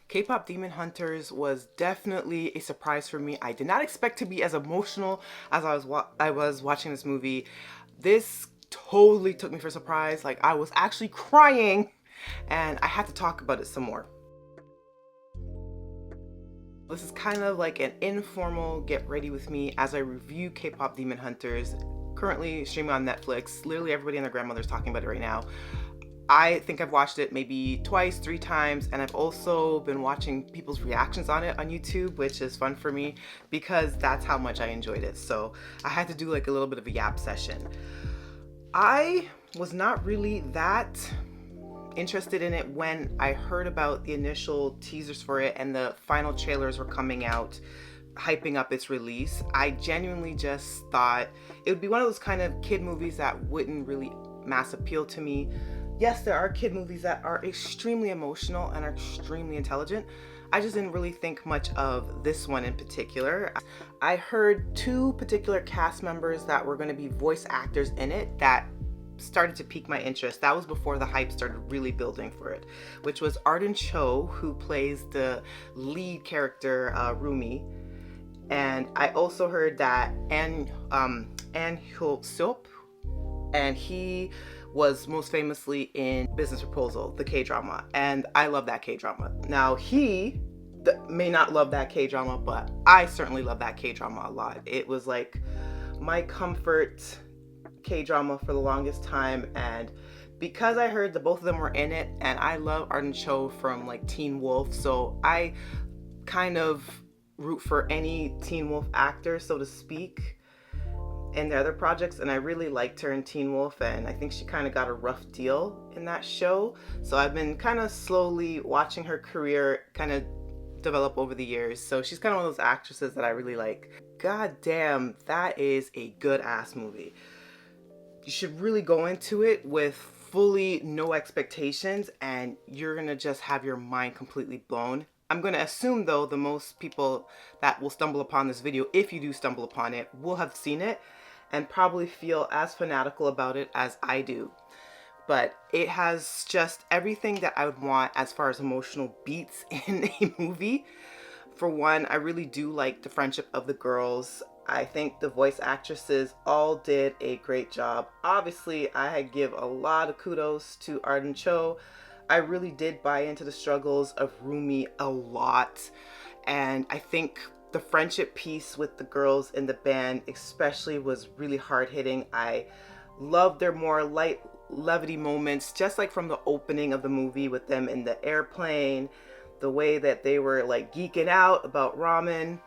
Kpop Demon Hunters was definitely a surprise for me. I did not expect to be as emotional as I was watching this movie. This totally took me for a surprise. Like, I was actually crying and I had to talk about it some more. This is kind of like an informal get ready with me as I review Kpop Demon Hunters, currently streaming on Netflix. Literally everybody and their grandmother's talking about it right now. I think I've watched it maybe twice, 3 times, and I've also been watching people's reactions on it on YouTube, which is fun for me because that's how much I enjoyed it. So I had to do like a little bit of a yap session. I was not really that interested in it when I heard about the initial teasers for it and the final trailers were coming out, hyping up its release. I genuinely just thought it would be one of those kind of kid movies that wouldn't really mass appeal to me. Yes, there are kid movies that are extremely emotional and are extremely intelligent. I just didn't really think much of this one in particular. I heard 2 particular cast members that were going to be voice actors in it that started to pique my interest. That was before the hype started really building for it, which was Arden Cho, who plays the lead character, Rumi. And I also heard that Ann Hyo-seop, and he was most famously in Business Proposal, the K-drama, and I love that K-drama. Now he may not love that K-drama, but I certainly love that K-drama a lot. It was like my comfort K-drama for the longest time, and because I heard that both of them were in it, and I love Arden Cho from like Teen Wolf, so I kind of root for any Teen Wolf actor, so to speak, in their other projects, and I really liked her in Teen Wolf, and I think she kind of got a rough deal in that show. So I've been kind of slowly watching her career kind of develop over the years. So she's kind of one of those actresses that I really like. God damn, that is a good ass movie. You should really go into it with fully no expectations, and you're gonna just have your mind completely blown. I'm going to assume though the most people that will stumble upon this video, if you do stumble upon it, will have seen it and probably feel as fanatical about it as I do. But it has just everything that I would want as far as emotional beats in a movie. For one, I really do like the friendship of the girls. I think the voice actresses all did a great job. Obviously, I give a lot of kudos to Arden Cho. I really did buy into the struggles of Rumi a lot, and I think the friendship piece with the girls in the band especially was really hard hitting. I loved their more light levity moments, just like from the opening of the movie with them in the airplane, the way that they were like geeking out about ramen,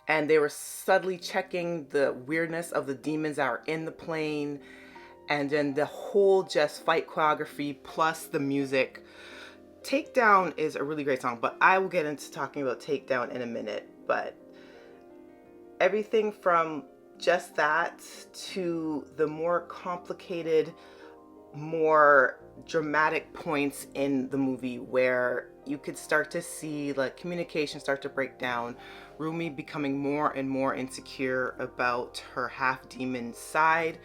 and they were subtly checking the weirdness of the demons that are in the plane. And then the whole just fight choreography plus the music. Takedown is a really great song, but I will get into talking about Takedown in a minute. But everything from just that to the more complicated, more dramatic points in the movie where you could start to see like communication start to break down, Rumi becoming more and more insecure about her half demon side,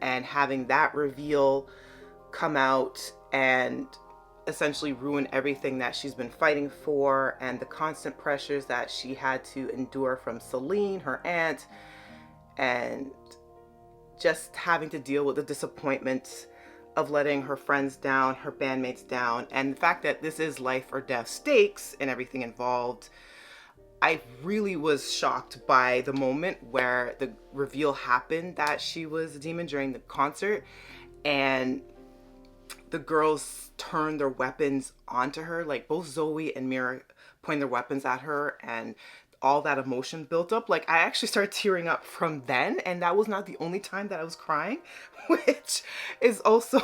and having that reveal come out and essentially ruin everything that she's been fighting for, and the constant pressures that she had to endure from Celine, her aunt, and just having to deal with the disappointment of letting her friends down, her bandmates down, and the fact that this is life or death stakes and everything involved. I really was shocked by the moment where the reveal happened that she was a demon during the concert, and the girls turned their weapons onto her. Like both Zoe and Mira pointed their weapons at her, and all that emotion built up. Like I actually started tearing up from then, and that was not the only time that I was crying, which is also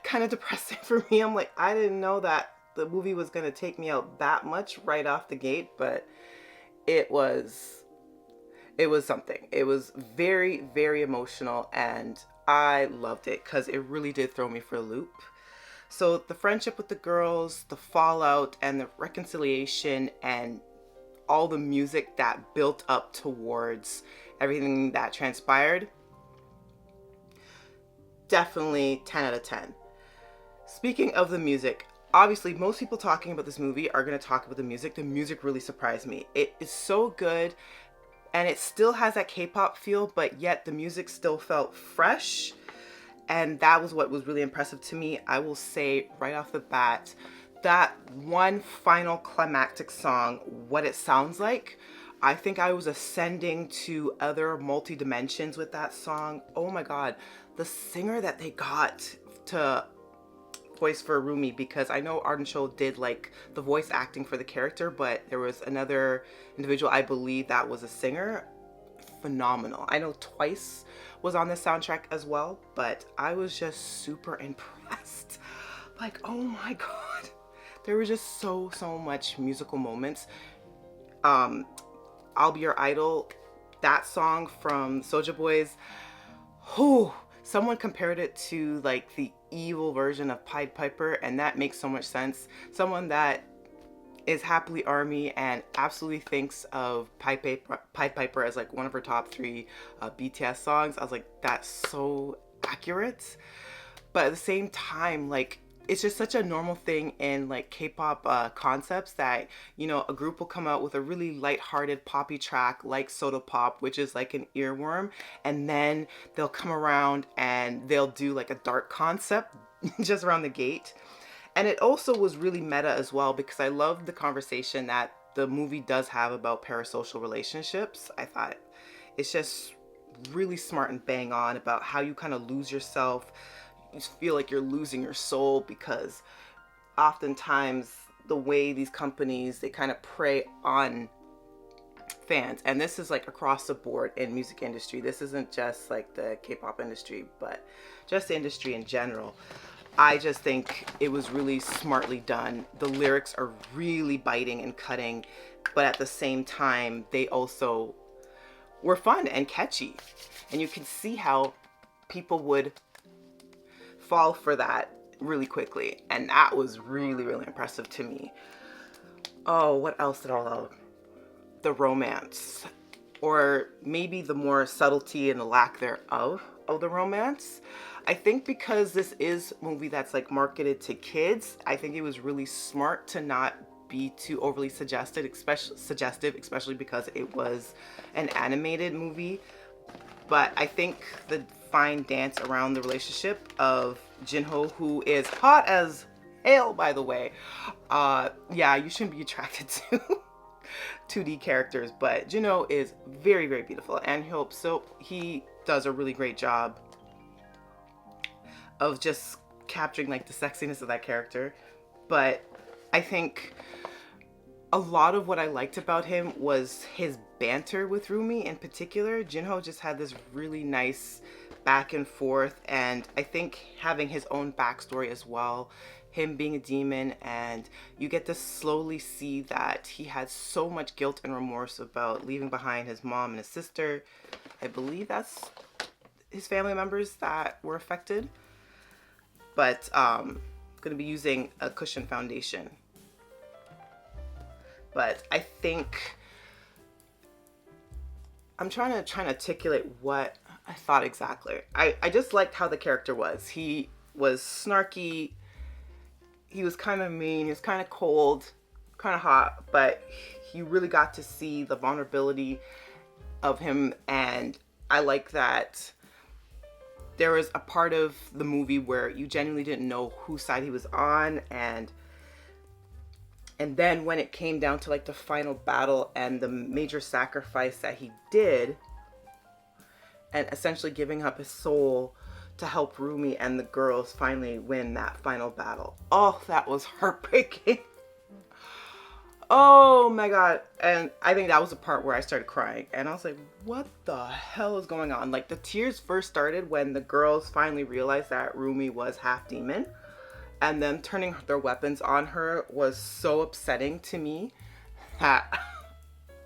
kind of depressing for me. I'm like, I didn't know that the movie was going to take me out that much right off the gate, but it was something. It was very, very emotional, and I loved it because it really did throw me for a loop. So the friendship with the girls, the fallout, and the reconciliation, and all the music that built up towards everything that transpired, definitely 10 out of 10. Speaking of the music, obviously most people talking about this movie are going to talk about the music. The music really surprised me. It is so good, and it still has that K-pop feel, but yet the music still felt fresh. And that was what was really impressive to me. I will say right off the bat, that one final climactic song, What It Sounds Like, I think I was ascending to other multi-dimensions with that song. Oh my God, the singer that they got to voice for Rumi, because I know Arden Cho did like the voice acting for the character, but there was another individual, I believe that was a singer. Phenomenal. I know Twice was on the soundtrack as well, but I was just super impressed. Like, oh my God. There were just so much musical moments. I'll Be Your Idol, that song from Soulja Boys. Whew, someone compared it to like the evil version of Pied Piper, and that makes so much sense. Someone that is happily ARMY and absolutely thinks of Pied Piper as like one of her top 3 BTS songs. I was like, that's so accurate. But at the same time, like, it's just such a normal thing in like K-pop concepts that, you know, a group will come out with a really lighthearted poppy track like Soda Pop, which is like an earworm, and then they'll come around and they'll do like a dark concept just around the gate. And it also was really meta as well, because I love the conversation that the movie does have about parasocial relationships. I thought it's just really smart and bang on about how you kind of lose yourself. You feel like you're losing your soul, because oftentimes the way these companies, they kind of prey on fans, and this is like across the board in music industry. This isn't just like the K-pop industry, but just the industry in general. I just think it was really smartly done. The lyrics are really biting and cutting, but at the same time, they also were fun and catchy. And you can see how people would fall for that really quickly. And that was really, really impressive to me. Oh, what else did I love? The romance, or maybe the more subtlety and the lack thereof of the romance. I think because this is a movie that's like marketed to kids, I think it was really smart to not be too overly suggestive, especially because it was an animated movie. But I think the fine dance around the relationship of Jinho, who is hot as hell, by the way. Yeah, you shouldn't be attracted to 2D characters, but Jinho is very, very beautiful. And Hyo-seop, he does a really great job of just capturing like the sexiness of that character. But I think a lot of what I liked about him was his banter with Rumi in particular. Jinho just had this really nice back and forth, and I think having his own backstory as well, him being a demon, and you get to slowly see that he had so much guilt and remorse about leaving behind his mom and his sister. I believe that's his family members that were affected. But I'm going to be using a cushion foundation. But I think I'm trying to articulate what I thought exactly. I just liked how the character was. He was snarky. He was kind of mean. He was kind of cold, kind of hot. But you really got to see the vulnerability of him. And I like that there was a part of the movie where you genuinely didn't know whose side he was on, and then when it came down to like the final battle and the major sacrifice that he did, and essentially giving up his soul to help Rumi and the girls finally win that final battle. Oh, that was heartbreaking. Oh my God. And I think that was the part where I started crying. And I was like, what the hell is going on? Like, the tears first started when the girls finally realized that Rumi was half demon. And them turning their weapons on her was so upsetting to me that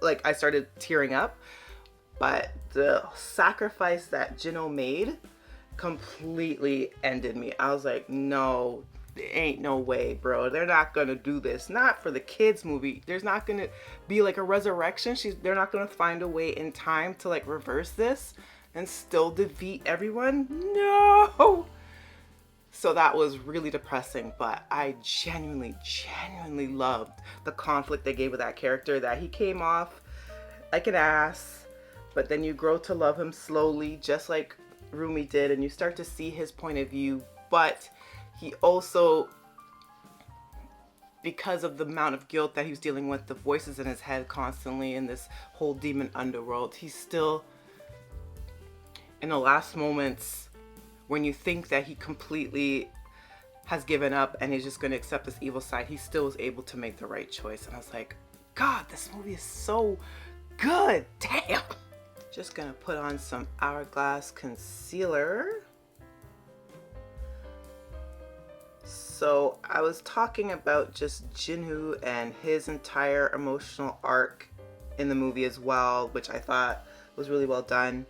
like I started tearing up. But the sacrifice that Jinho made completely ended me. I was like, no, ain't no way, bro. They're not gonna do this. Not for the kids movie. There's not gonna be like a resurrection. They're not gonna find a way in time to like reverse this and still defeat everyone. No. So that was really depressing, but I genuinely loved the conflict they gave with that character, that he came off like an ass, but then you grow to love him slowly, just like Rumi did, and you start to see his point of view, but he also, because of the amount of guilt that he was dealing with, the voices in his head constantly in this whole demon underworld, he's still, in the last moments, when you think that he completely has given up and he's just going to accept this evil side, he still was able to make the right choice. And I was like, God, this movie is so good. Damn. Just going to put on some Hourglass concealer. So I was talking about just Jinwoo and his entire emotional arc in the movie as well, which I thought was really well done.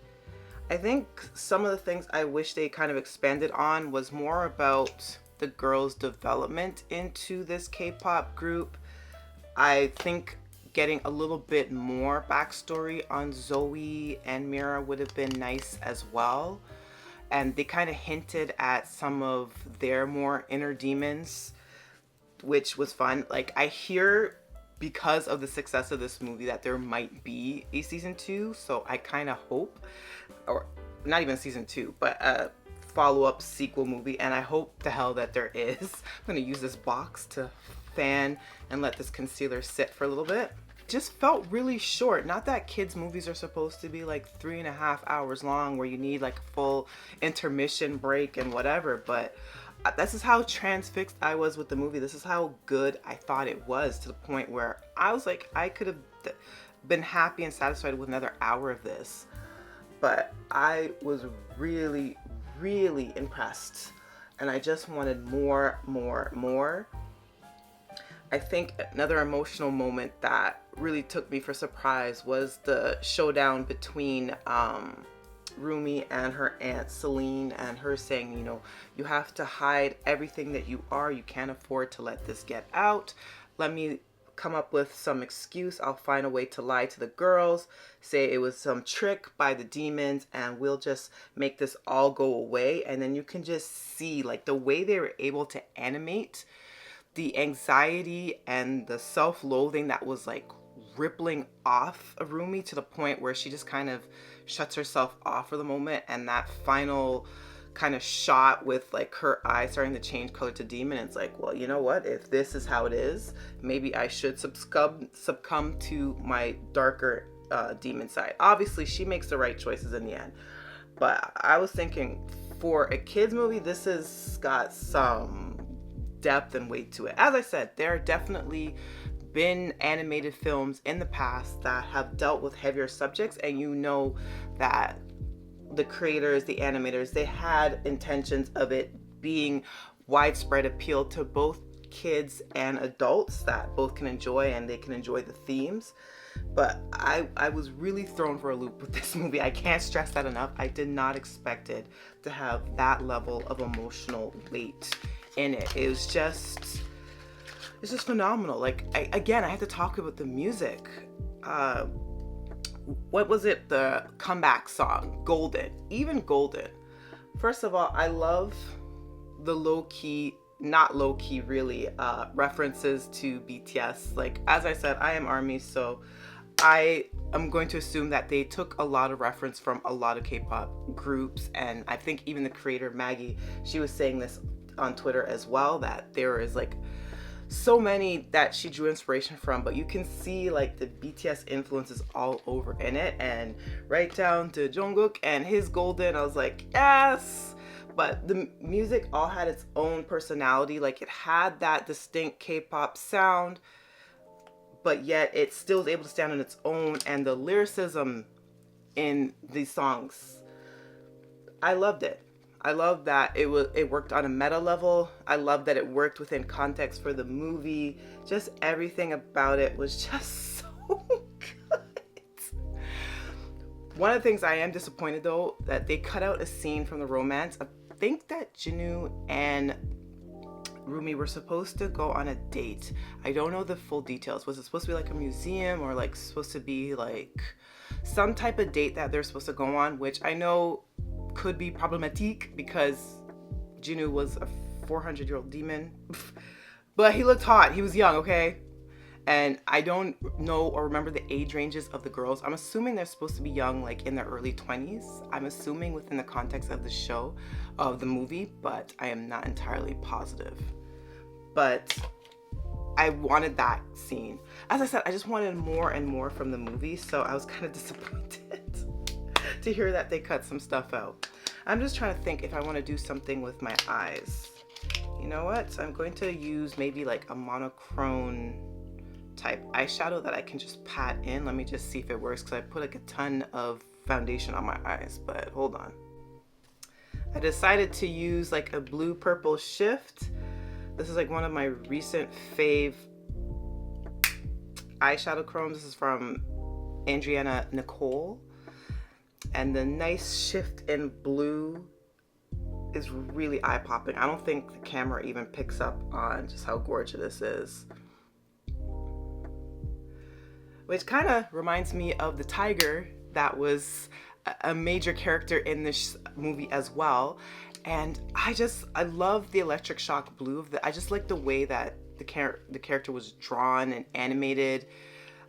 I think some of the things I wish they kind of expanded on was more about the girls' development into this K-pop group. I think getting a little bit more backstory on Zoe and Mira would have been nice as well. And they kind of hinted at some of their more inner demons, which was fun. Like, I hear, because of the success of this movie, that there might be a season 2, so I kind of hope, or not even season 2, but a follow-up sequel movie, and I hope to hell that there is. I'm gonna use this box to fan and let this concealer sit for a little bit. Just felt really short. Not that kids movies are supposed to be like 3.5 hours long where you need like a full intermission break and whatever, but this is how transfixed I was with the movie. This is how good I thought it was, to the point where I was like, I could have been happy and satisfied with another hour of this. But I was really impressed, and I just wanted more. I think another emotional moment that really took me for surprise was the showdown between Rumi and her aunt Celine, and her saying, you know, you have to hide everything that you are. You can't afford to let this get out. Let me come up with some excuse. I'll find a way to lie to the girls, say it was some trick by the demons, and we'll just make this all go away. And then you can just see, like, the way they were able to animate the anxiety and the self-loathing that was like rippling off of Rumi, to the point where she just kind of shuts herself off for the moment, and that final kind of shot with like her eyes starting to change color to demon. It's like, well, you know what, if this is how it is, maybe I should succumb to my darker demon side. Obviously she makes the right choices in the end, but I was thinking, for a kids movie, this has got some depth and weight to it. As I said, there are definitely been animated films in the past that have dealt with heavier subjects, and you know that the creators, the animators, they had intentions of it being widespread appeal to both kids and adults that both can enjoy, and they can enjoy the themes. But I was really thrown for a loop with this movie. I can't stress that enough. I did not expect it to have that level of emotional weight in it. It's just phenomenal. Like, I had to talk about the music. What was it? The comeback song, Golden. Even Golden. First of all, I love the not low-key really, references to BTS. Like, as I said, I am ARMY, so I am going to assume that they took a lot of reference from a lot of K-pop groups, and I think even the creator, Maggie, she was saying this on Twitter as well, that there is like so many that she drew inspiration from, but you can see like the BTS influences all over in it, and right down to Jungkook and his Golden. I was like, yes. But the music all had its own personality. Like, it had that distinct K-pop sound, but yet it still was able to stand on its own. And the lyricism in these songs, I loved it. I love that it worked on a meta level. I love that it worked within context for the movie. Just everything about it was just so good. One of the things I am disappointed though, that they cut out a scene from the romance. I think that Jinwoo and Rumi were supposed to go on a date. I don't know the full details. Was it supposed to be like a museum, or like supposed to be like some type of date that they're supposed to go on, which I know could be problematic because Jinwoo was a 400-year-old demon. But he looked hot. He was young, okay? And I don't know or remember the age ranges of the girls. I'm assuming they're supposed to be young, like in their early 20s. I'm assuming within the context of the show, of the movie, but I am not entirely positive. But I wanted that scene. As I said, I just wanted more and more from the movie, so I was kind of disappointed to hear that they cut some stuff out. I'm just trying to think if I want to do something with my eyes. You know what? I'm going to use maybe like a monochrome type eyeshadow that I can just pat in. Let me just see if it works, because I put like a ton of foundation on my eyes, but hold on. I decided to use like a blue purple shift. This is like one of my recent fave eyeshadow chromes. This is from Adriana Nicole. And the nice shift in blue is really eye-popping. I don't think the camera even picks up on just how gorgeous this is. Which kind of reminds me of the tiger that was a major character in this movie as well. And I love the electric shock blue of I just like the way that the character was drawn and animated.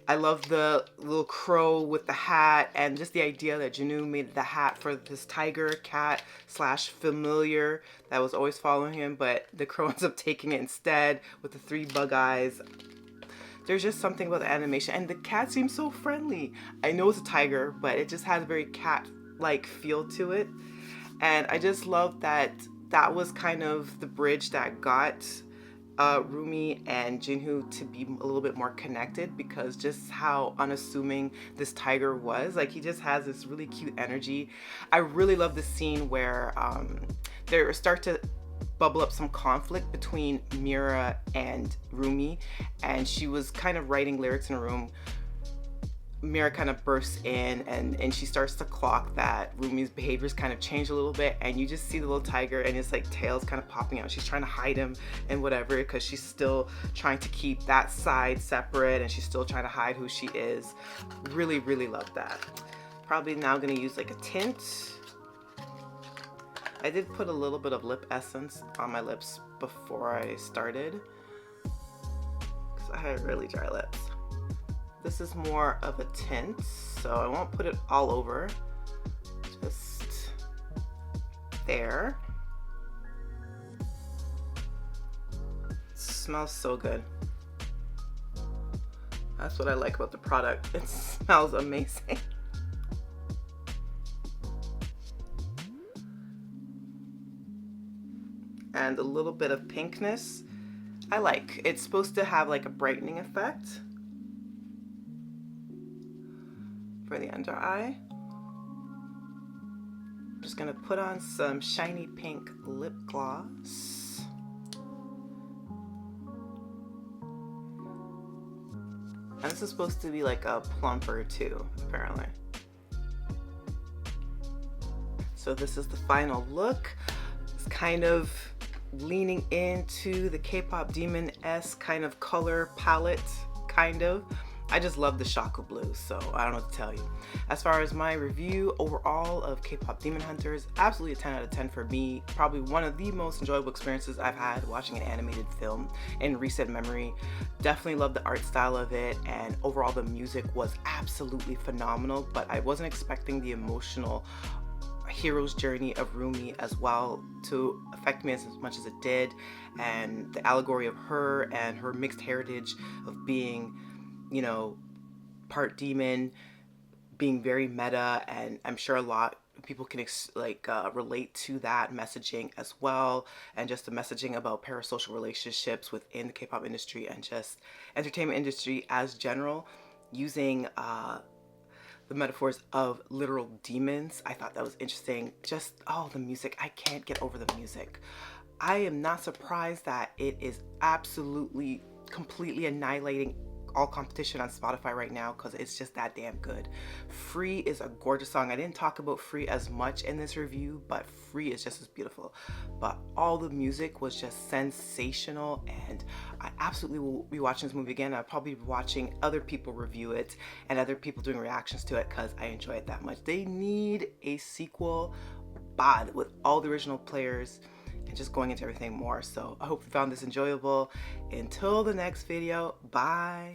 I love the little crow with the hat, and just the idea that Jinwoo made the hat for this tiger cat slash familiar that was always following him, but the crow ends up taking it instead with the 3 bug eyes. There's just something about the animation, and the cat seems so friendly. I know it's a tiger, but it just has a very cat-like feel to it. And I just love that that was kind of the bridge that got Rumi and Jinwoo to be a little bit more connected, because just how unassuming this tiger was. Like, he just has this really cute energy. I really love the scene where there start to bubble up some conflict between Mira and Rumi, and she was kind of writing lyrics in a room. Mira kind of bursts in and she starts to clock that Rumi's behaviors kind of change a little bit, and you just see the little tiger and his like tails kind of popping out. She's trying to hide him and whatever, because she's still trying to keep that side separate, and she's still trying to hide who she is. Really, really love that. Probably now gonna use like a tint. I did put a little bit of lip essence on my lips before I started, because I have really dry lips. This is more of a tint, so I won't put it all over, just there. It smells so good. That's what I like about the product. It smells amazing. And a little bit of pinkness I like. It's supposed to have like a brightening effect for the under eye. I'm just gonna put on some shiny pink lip gloss. And this is supposed to be like a plumper too, apparently. So this is the final look. It's kind of leaning into the Kpop Demon-esque kind of color palette, kind of. I just love the Shaka Blue, so I don't know what to tell you. As far as my review overall of Kpop Demon Hunters, absolutely a 10 out of 10 for me. Probably one of the most enjoyable experiences I've had watching an animated film in recent memory. Definitely love the art style of it, and overall the music was absolutely phenomenal, but I wasn't expecting the emotional hero's journey of Rumi as well to affect me as much as it did, and the allegory of her and her mixed heritage of being, you know, part demon, being very meta, and I'm sure a lot of people can relate to that messaging as well, and just the messaging about parasocial relationships within the K-pop industry and just entertainment industry as general, using the metaphors of literal demons. I thought that was interesting. Just, oh, the music. I can't get over the music. I am not surprised that it is absolutely, completely annihilating all competition on Spotify right now, because it's just that damn good. Free is a gorgeous song. I didn't talk about Free as much in this review, but Free is just as beautiful. But all the music was just sensational, and I absolutely will be watching this movie again. I'll probably be watching other people review it and other people doing reactions to it, because I enjoy it that much. They need a sequel, bad, with all the original players and just going into everything more. So I hope you found this enjoyable. Until the next video, bye.